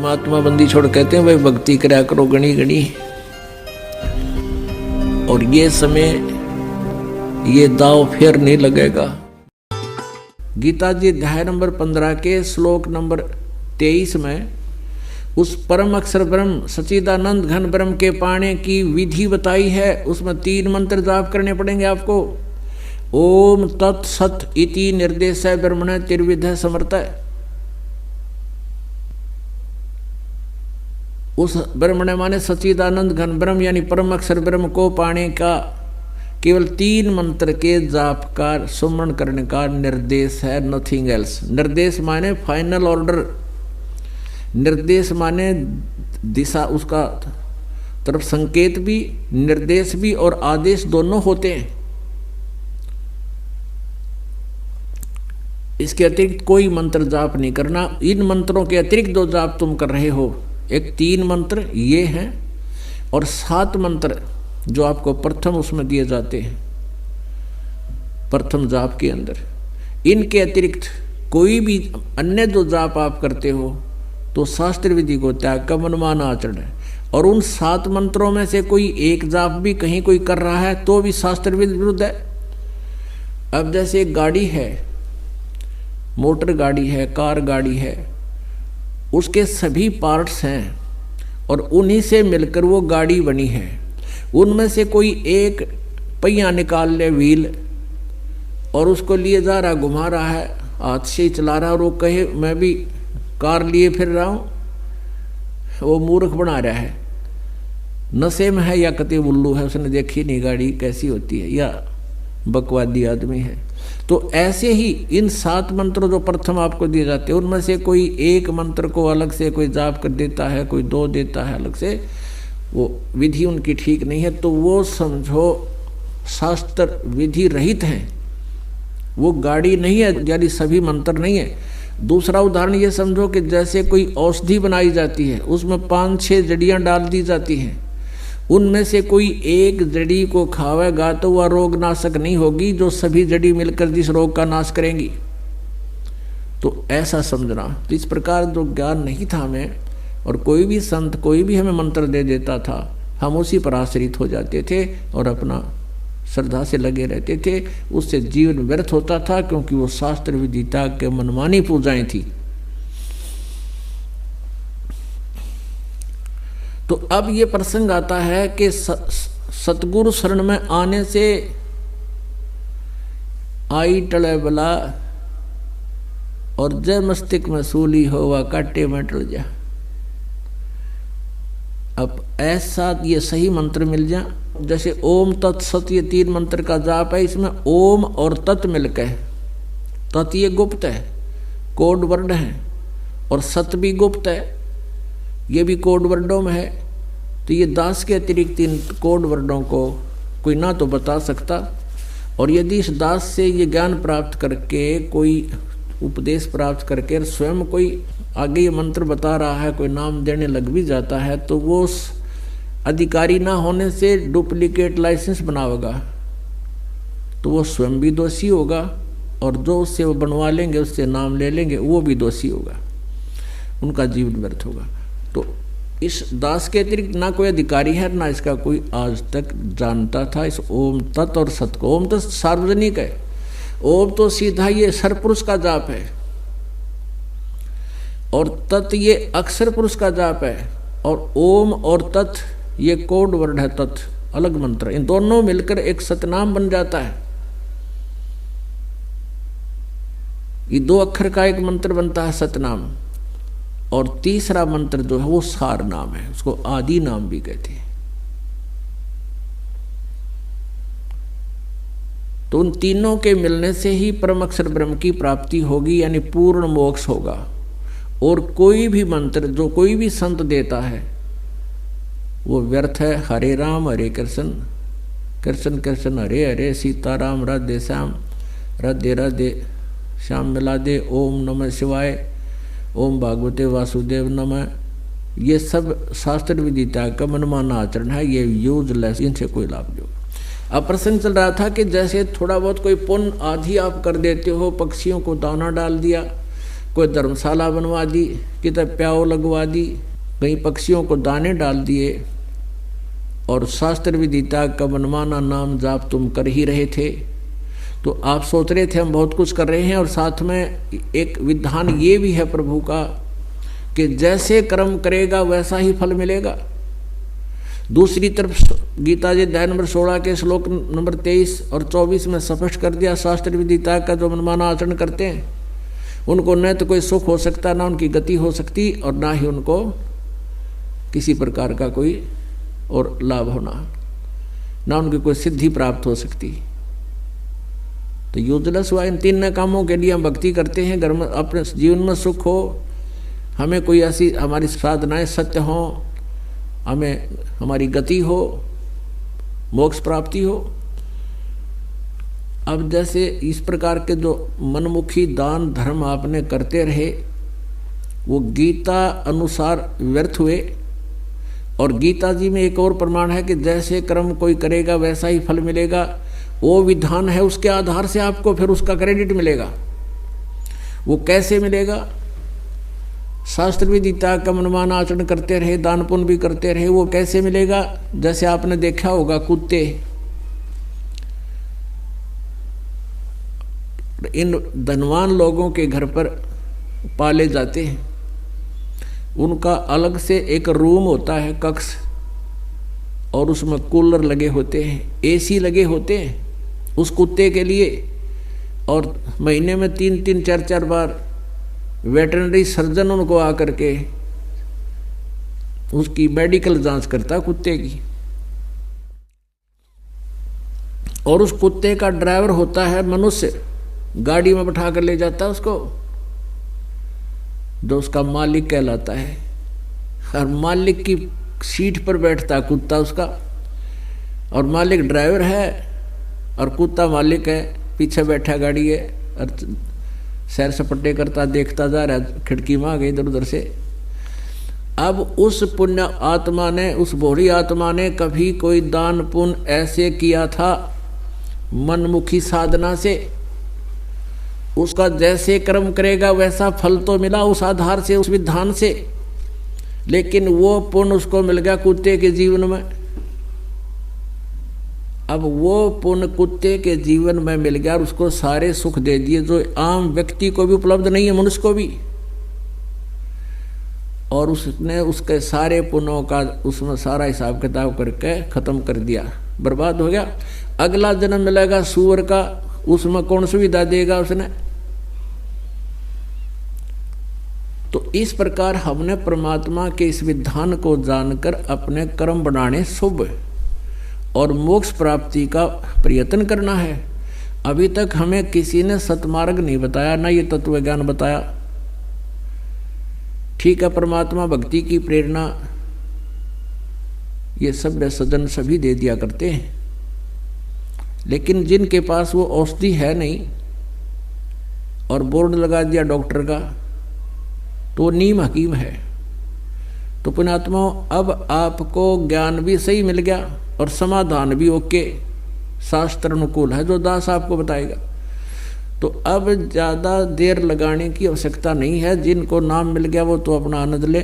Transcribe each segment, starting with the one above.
परमात्मा बंदी छोड़ कहते हैं भाई भक्ति करा करो गणी गणी। और ये समय ये दाव फिर नहीं लगेगा। गीता जी अध्याय नंबर 15 के श्लोक नंबर 23 में उस परम अक्षर ब्रह्म सच्चिदानंद घन ब्रह्म के पाने की विधि बताई है। उसमें 3 मंत्र जाप करने पड़ेंगे आपको। ओम तत् सत इति निर्देश ब्रह्मण त्रिविध समर्थ। उस ब्रह्मण माने सच्चिदानंद घन ब्रह्म यानी परम अक्षर ब्रह्म को पाने का केवल 3 मंत्र के जाप का सुमरण करने का निर्देश है, नथिंग एल्स। निर्देश माने फाइनल ऑर्डर, निर्देश माने दिशा, उसका तरफ संकेत भी, निर्देश भी और आदेश दोनों होते हैं। इसके अतिरिक्त कोई मंत्र जाप नहीं करना। इन मंत्रों के अतिरिक्त 2 जाप तुम कर रहे हो, एक 3 मंत्र ये हैं और 7 मंत्र जो आपको प्रथम उसमें दिए जाते हैं, प्रथम जाप के अंदर। इनके अतिरिक्त कोई भी अन्य 2 जाप आप करते हो तो शास्त्र विधि को त्याग का मनमाना आचरण है। और उन 7 मंत्रों में से कोई एक जाप भी कहीं कोई कर रहा है तो भी शास्त्र विधि विरुद्ध है। अब जैसे एक गाड़ी है, मोटर गाड़ी है, कार गाड़ी है, उसके सभी पार्ट्स हैं और उन्हीं से मिलकर वो गाड़ी बनी है। उनमें से कोई एक पहिया निकाल ले, व्हील, और उसको लिए जा रहा, घुमा रहा है, हाथ से ही चला रहा, और वो कहे मैं भी कार लिए फिर रहा हूँ, वो मूर्ख बना रहा है, नशे में है या कति उल्लू है, उसने देखी नहीं गाड़ी कैसी होती है, या बकवादी आदमी है। तो ऐसे ही इन 7 मंत्र जो प्रथम आपको दिए जाते हैं उनमें से कोई एक मंत्र को अलग से कोई जाप कर देता है, कोई 2 देता है अलग से, वो विधि उनकी ठीक नहीं है, तो वो समझो शास्त्र विधि रहित हैं, वो गाड़ी नहीं है, यानी सभी मंत्र नहीं है। दूसरा उदाहरण ये समझो कि जैसे कोई औषधि बनाई जाती है, उसमें 5-6 जड़ियाँ डाल दी जाती हैं, उनमें से कोई एक जड़ी को खावेगा तो वह रोग नाशक नहीं होगी जो सभी जड़ी मिलकर जिस रोग का नाश करेंगी। तो ऐसा समझना। तो इस प्रकार जो ज्ञान नहीं था हमें, और कोई भी संत कोई भी हमें मंत्र दे देता था, हम उसी पर आश्रित हो जाते थे और अपना श्रद्धा से लगे रहते थे। उससे जीवन व्यर्थ होता था, क्योंकि वो शास्त्र विदिता के मनमानी पूजाएं थी। तो अब ये प्रसंग आता है कि सतगुरु शरण में आने से आई टले बला और जय मस्तिष्क में सूली हो व काटे में टल जा। अब ऐसा ये सही मंत्र मिल जा, जैसे ओम तत् सत, ये 3 मंत्र का जाप है, इसमें ओम और तत् मिलकर, तत् ये गुप्त है, कोड वर्ड है, और सत भी गुप्त है, ये भी कोड वर्डों में है। तो ये दास के अतिरिक्त इन कोड वर्डों को कोई ना तो बता सकता, और यदि इस दास से ये ज्ञान प्राप्त करके, कोई उपदेश प्राप्त करके स्वयं कोई आगे ये मंत्र बता रहा है, कोई नाम देने लग भी जाता है, तो वो अधिकारी ना होने से डुप्लीकेट लाइसेंस बनावेगा, तो वो स्वयं भी दोषी होगा, और जो उससे वो बनवा लेंगे, उससे नाम ले लेंगे, वो भी दोषी होगा, उनका जीवन व्यर्थ होगा। तो इस दास के अतिरिक्त ना कोई अधिकारी है, ना इसका कोई आज तक जानता था इस ओम तत् और सत को। ओम तो सार्वजनिक है, ओम तो सीधा ये सरपुरुष का जाप है, और तत् ये अक्षर पुरुष का जाप है, और ओम और तत् ये कोड वर्ड है, तत् अलग मंत्र, इन दोनों मिलकर एक सतनाम बन जाता है। ये 2 अक्षर का एक मंत्र बनता है सतनाम, और तीसरा मंत्र जो है वो सार नाम है, उसको आदि नाम भी कहते हैं। तो उन तीनों के मिलने से ही परम अक्षर ब्रह्म की प्राप्ति होगी, यानी पूर्ण मोक्ष होगा। और कोई भी मंत्र जो कोई भी संत देता है वो व्यर्थ है। हरे राम हरे कृष्ण, कृष्ण कृष्ण हरे हरे, सीताराम राधे श्याम, राधे राधे श्याम मिला दे, ओम नमः शिवाय, ओम भागवते वासुदेव नमः, ये सब शास्त्र विदिता का मनमाना आचरण है, ये यूजलेस, इनसे कोई लाभ नहीं। अब प्रसंग चल रहा था कि जैसे थोड़ा बहुत कोई पुण्य आधी आप कर देते हो, पक्षियों को दाना डाल दिया, कोई धर्मशाला बनवा दी, कितने प्याऊ लगवा दी, कहीं पक्षियों को दाने डाल दिए, और शास्त्र विदिता का मनमाना नाम जाप तुम कर ही रहे थे। तो आप सोच रहे थे हम बहुत कुछ कर रहे हैं, और साथ में एक विधान ये भी है प्रभु का कि जैसे कर्म करेगा वैसा ही फल मिलेगा। दूसरी तरफ गीता जी अध्याय नंबर 16 के श्लोक नंबर 23 और 24 में स्पष्ट कर दिया, शास्त्र विदिता का जो मनमाना आचरण करते हैं उनको न तो कोई सुख हो सकता, ना उनकी गति हो सकती, और ना ही उनको किसी प्रकार का कोई और लाभ होना, ना उनकी कोई सिद्धि प्राप्त हो सकती। तो यूजलेस हुआ। इन तीन कामों के लिए हम भक्ति करते हैं, घर में अपने जीवन में सुख हो, हमें कोई ऐसी हमारी साधनाएं सत्य हों, हमें हमारी गति हो, मोक्ष प्राप्ति हो। अब जैसे इस प्रकार के जो मनमुखी दान धर्म आपने करते रहे वो गीता अनुसार व्यर्थ हुए। और गीता जी में एक और प्रमाण है कि जैसे कर्म कोई करेगा वैसा ही फल मिलेगा। वो विधान है, उसके आधार से आपको फिर उसका क्रेडिट मिलेगा। वो कैसे मिलेगा? शास्त्र विदिता का मनमाना आचरण करते रहे, दान पुण्य भी करते रहे, वो कैसे मिलेगा? जैसे आपने देखा होगा कुत्ते, इन धनवान लोगों के घर पर पाले जाते हैं, उनका अलग से एक रूम होता है, कक्ष, और उसमें कूलर लगे होते हैं, एसी लगे होते हैं उस कुत्ते के लिए, और महीने में 3-3, 4-4 बार वेटरनरी सर्जन उनको आकर के उसकी मेडिकल जांच करता कुत्ते की। और उस कुत्ते का ड्राइवर होता है मनुष्य, गाड़ी में बैठा कर ले जाता है उसको, जो उसका मालिक कहलाता है। और मालिक की सीट पर बैठता है कुत्ता उसका, और मालिक ड्राइवर है और कुत्ता मालिक है, पीछे बैठा गाड़ी है और सैर सपट्टे करता देखता जा रहा है, खिड़की में आ गई इधर उधर से। अब उस पुण्य आत्मा ने, उस भोरी आत्मा ने कभी कोई दान पुण्य ऐसे किया था मनमुखी साधना से, उसका जैसे कर्म करेगा वैसा फल तो मिला उस आधार से, उस विधान से, लेकिन वो पुण्य उसको मिल गया कुत्ते के जीवन में। अब वो पुण्य कुत्ते के जीवन में मिल गया और उसको सारे सुख दे दिए जो आम व्यक्ति को भी उपलब्ध नहीं है, मनुष्य को भी। और उसने उसके सारे पुण्यों का उसमें सारा हिसाब किताब करके खत्म कर दिया, बर्बाद हो गया। अगला जन्म मिलेगा सूअर का, उसमें कौन सुविधा देगा उसने? तो इस प्रकार हमने परमात्मा के इस विधान को जानकर अपने कर्म बढ़ाने शुभ और मोक्ष प्राप्ति का प्रयत्न करना है। अभी तक हमें किसी ने सतमार्ग नहीं बताया, ना ये तत्व ज्ञान बताया। ठीक है, परमात्मा भक्ति की प्रेरणा ये सभ्य सज्जन सभी दे दिया करते हैं, लेकिन जिनके पास वो औषधि है नहीं और बोर्ड लगा दिया डॉक्टर का, तो वो नीम हकीम है। तो पुण्यात्मा, अब आपको ज्ञान भी सही मिल गया और समाधान भी ओके, शास्त्र अनुकूल है जो दास आपको बताएगा। तो अब ज़्यादा देर लगाने की आवश्यकता नहीं है। जिनको नाम मिल गया वो तो अपना आनंद ले।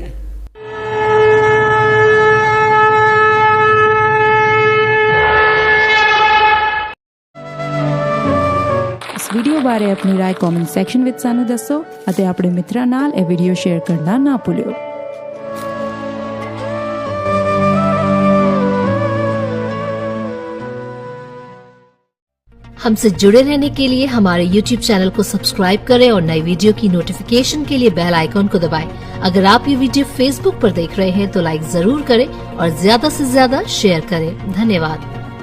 इस वीडियो बारे अपनी राय कमेंट सेक्शन विच सानू दसो ਅਤੇ ਆਪਣੇ ਮਿੱਤਰਾਂ ਨਾਲ ਇਹ ਵੀਡੀਓ ਸ਼ੇਅਰ करना ना भूलियो। हमसे जुड़े रहने के लिए हमारे YouTube चैनल को सब्सक्राइब करें और नई वीडियो की नोटिफिकेशन के लिए बेल आइकॉन को दबाएं। अगर आप ये वीडियो Facebook पर देख रहे हैं तो लाइक जरूर करें और ज्यादा से ज्यादा शेयर करें। धन्यवाद।